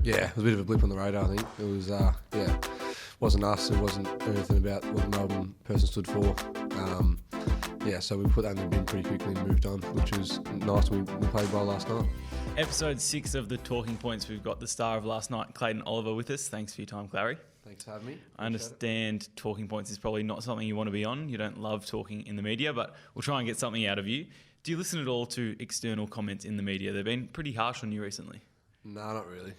Yeah, it was a bit of a blip on the radar, I think. It was, wasn't us, it wasn't anything about what the Melbourne person stood for. So we put that in the bin pretty quickly and moved on, which was nice. We played well last night. Episode 6 of the Talking Points, we've got the star of last night, Clayton Oliver, with us. Thanks for your time, Clary. Thanks for having me. I understand Talking Points is probably not something you want to be on. You don't love talking in the media, but we'll try and get something out of you. Do you listen at all to external comments in the media? They've been pretty harsh on you recently. No, not really.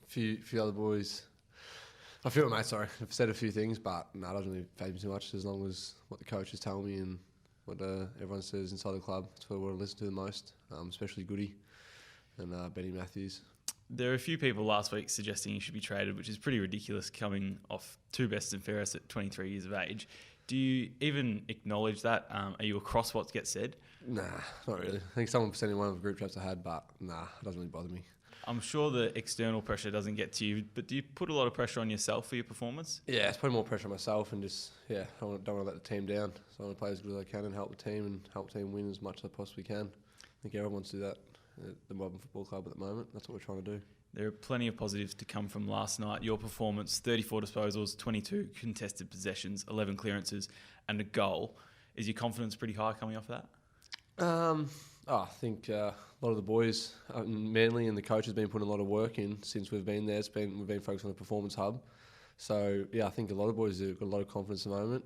Few other boys. A few of my mates, sorry, have said a few things, but no, it doesn't really faze me too much as long as what the coaches tell me and what everyone says inside the club. That's what I want to listen to the most, especially Goody and Benny Matthews. There are a few people last week suggesting you should be traded, which is pretty ridiculous coming off two best and fairest at 23 years of age. Do you even acknowledge that? Are you across what gets said? Nah, not really. I think someone sent in one of the group chats I had, but nah, it doesn't really bother me. I'm sure the external pressure doesn't get to you, but do you put a lot of pressure on yourself for your performance? Yeah, it's putting more pressure on myself and just, don't want to let the team down. So I want to play as good as I can and help the team win as much as I possibly can. I think everyone wants to do that at the Melbourne Football Club at the moment. That's what we're trying to do. There are plenty of positives to come from last night. Your performance, 34 disposals, 22 contested possessions, 11 clearances and a goal. Is your confidence pretty high coming off that? I think a lot of the boys, Manly and the coach, has been putting a lot of work in since we've been there. We've been focused on the performance hub. So, I think a lot of boys have got a lot of confidence at the moment.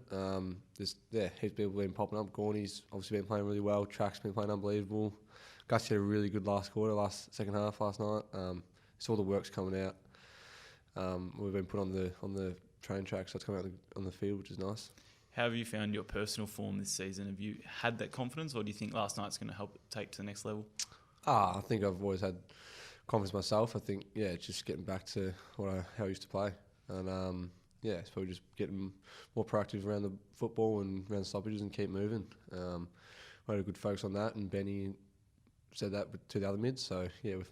Heaps of people have been popping up. Gorney's obviously been playing really well. Track's been playing unbelievable. Gus had a really good second half last night. So all the work's coming out. We've been put on the train track, so it's coming out on the field, which is nice. How have you found your personal form this season? Have you had that confidence, or do you think last night's going to help take to the next level? I think I've always had confidence myself. I think, it's just getting back to how I used to play. And, it's probably just getting more proactive around the football and around the stoppages and keep moving. We had a good focus on that, and Benny said that to the other mids. So,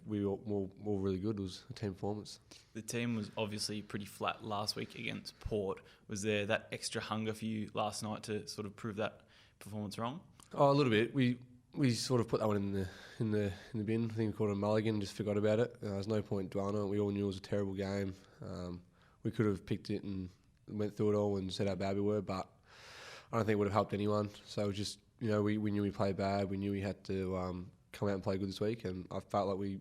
we were all really good. It was a team performance. The team was obviously pretty flat last week against Port. Was there that extra hunger for you last night to sort of prove that performance wrong? Oh, a little bit. We sort of put that one in the bin. I think we called it a mulligan, just forgot about it. There's no point dwelling on it. We all knew it was a terrible game. We could have picked it and went through it all and said how bad we were, but I don't think it would have helped anyone. So just, we knew we played bad. We knew we had to come out and play good this week, and I felt like we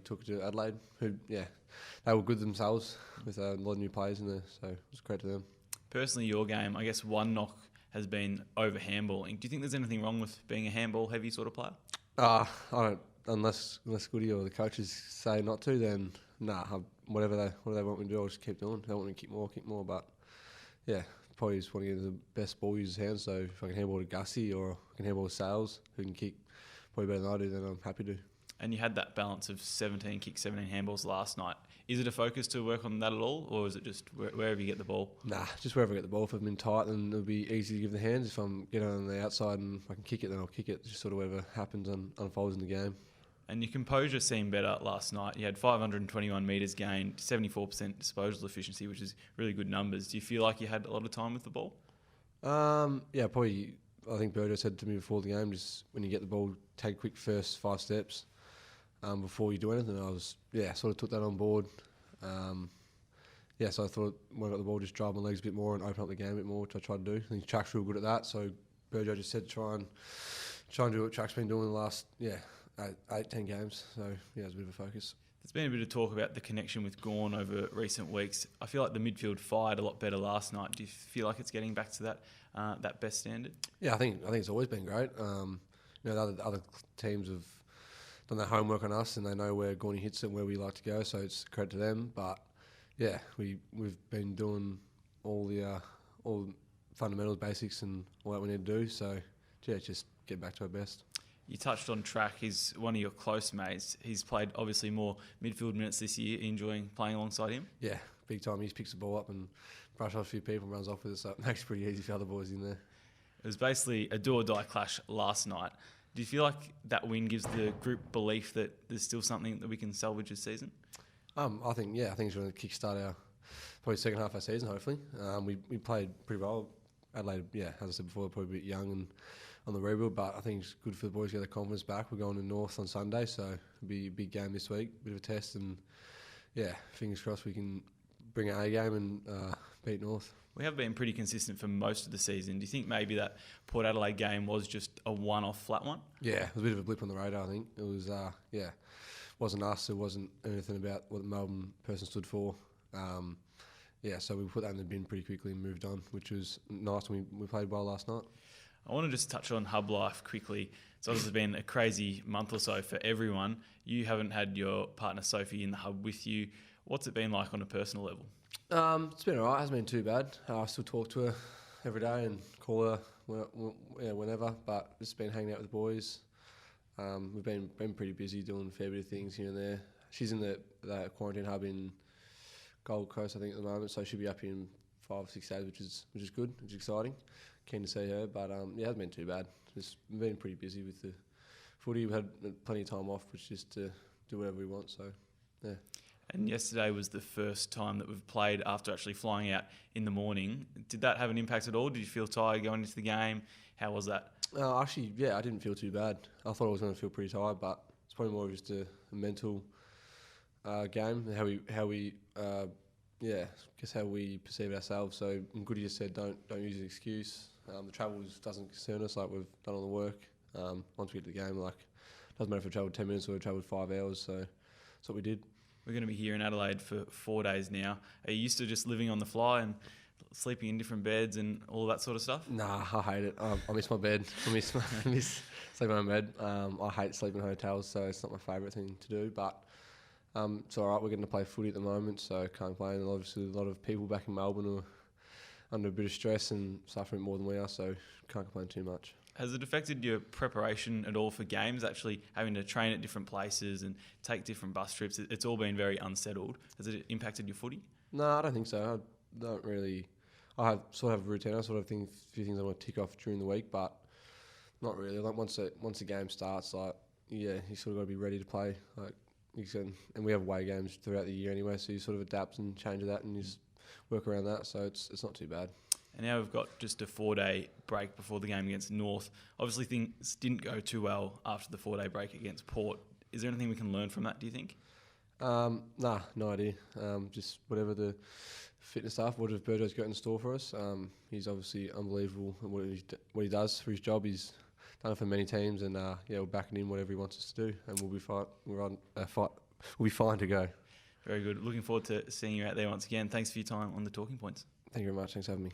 took it to Adelaide, who, they were good themselves with a lot of new players in there, so it was great to them. Personally, your game, I guess one knock has been over handballing. Do you think there's anything wrong with being a handball-heavy sort of player? I don't, unless Goody or the coaches say not to, then whatever they want me to do, I'll just keep doing. They want me to kick more, but probably just want to get the best ball user's hands, so if I can handball to Gussie or I can handball to Sales, who can kick probably better than I do, then I'm happy to. And you had that balance of 17 kicks, 17 handballs last night. Is it a focus to work on that at all, or is it just wherever you get the ball? Nah, just wherever I get the ball. If I'm in tight, then it'll be easy to give the hands. If I'm getting on the outside and I can kick it, then I'll kick it. Just sort of whatever happens and unfolds in the game. And your composure seemed better last night. You had 521 metres gained, 74% disposal efficiency, which is really good numbers. Do you feel like you had a lot of time with the ball? Probably. I think Burjo said to me before the game, just when you get the ball, take a quick first 5 steps before you do anything. I was, sort of took that on board. So I thought when I got the ball, just drive my legs a bit more and open up the game a bit more, which I tried to do. I think Track's real good at that. So Burjo just said try and do what Track's been doing the last 8-10 games. So it was a bit of a focus. There's been a bit of talk about the connection with Gawn over recent weeks. I feel like the midfield fired a lot better last night. Do you feel like it's getting back to that best standard? Yeah, I think it's always been great. The other teams have done their homework on us and they know where Gawney hits it and where we like to go, so it's credit to them. But we've been doing all the fundamentals, basics, and all that we need to do. So just get back to our best. You touched on Track. He's one of your close mates. He's played obviously more midfield minutes this year. Are you enjoying playing alongside him? Yeah, big time. He just picks the ball up and brushes off a few people and runs off with it, so it makes it pretty easy for other boys in there. It was basically a do-or-die clash last night. Do you feel like that win gives the group belief that there's still something that we can salvage this season? I think it's going to kickstart our probably second half of our season, hopefully. We played pretty well. Adelaide, as I said before, probably a bit young and on the rebuild, but I think it's good for the boys to get their confidence back. We're going to North on Sunday, so it'll be a big game this week, bit of a test, and yeah, fingers crossed we can bring an A game and beat North. We have been pretty consistent for most of the season. Do you think maybe that Port Adelaide game was just a one-off flat one? Yeah, it was a bit of a blip on the radar, I think. It was, wasn't us. It wasn't anything about what the Melbourne person stood for. So we put that in the bin pretty quickly and moved on, which was nice. We played well last night. I want to just touch on hub life quickly. It's obviously been a crazy month or so for everyone. You haven't had your partner Sophie in the hub with you. What's it been like on a personal level? It's been alright. It hasn't been too bad. I still talk to her every day and call her whenever, but just been hanging out with the boys. We've been pretty busy doing a fair bit of things here and there. She's in the quarantine hub in Gold Coast, I think, at the moment, so she'll be up in 5 or 6 days, which is good, which is exciting. Keen to see her, but it hasn't been too bad. Just been pretty busy with the footy. We've had plenty of time off, which is to do whatever we want. So, yeah. And yesterday was the first time that we've played after actually flying out in the morning. Did that have an impact at all? Did you feel tired going into the game? How was that? Actually, yeah, I didn't feel too bad. I thought I was going to feel pretty tired, but it's probably more just a mental game. How we perceive ourselves. So Goody just said, don't use an excuse. The travel doesn't concern us. Like, we've done all the work. Once we get to the game, like, doesn't matter if we travelled 10 minutes or we travelled 5 hours. So that's what we did. We're going to be here in Adelaide for 4 days now. Are you used to just living on the fly and sleeping in different beds and all that sort of stuff? Nah, I hate it. I miss my bed. I miss sleeping on my bed. I hate sleeping in hotels, so it's not my favourite thing to do. But it's all right. We're getting to play footy at the moment, so can't complain. And obviously, a lot of people back in Melbourne are under a bit of stress and suffering more than we are, so can't complain too much. Has it affected your preparation at all for games, actually having to train at different places and take different bus trips? It's all been very unsettled. Has it impacted your footy? No, I don't think so. I don't really. I have a routine. I sort of think a few things I want to tick off during the week, but not really. Like, once the game starts, like, yeah, you sort of got to be ready to play. Like, and we have away games throughout the year anyway, so you sort of adapt and change to that and you just work around that. So it's not too bad. And now we've got just a 4-day break before the game against North. Obviously, things didn't go too well after the 4-day break against Port. Is there anything we can learn from that, do you think? Nah, no idea. Just whatever the fitness stuff, whatever Burjo's got in store for us. He's obviously unbelievable at what he does for his job. He's done it for many teams, and we're backing him whatever he wants us to do, and we'll be fine to go. Very good. Looking forward to seeing you out there once again. Thanks for your time on the Talking Points. Thank you very much. Thanks for having me.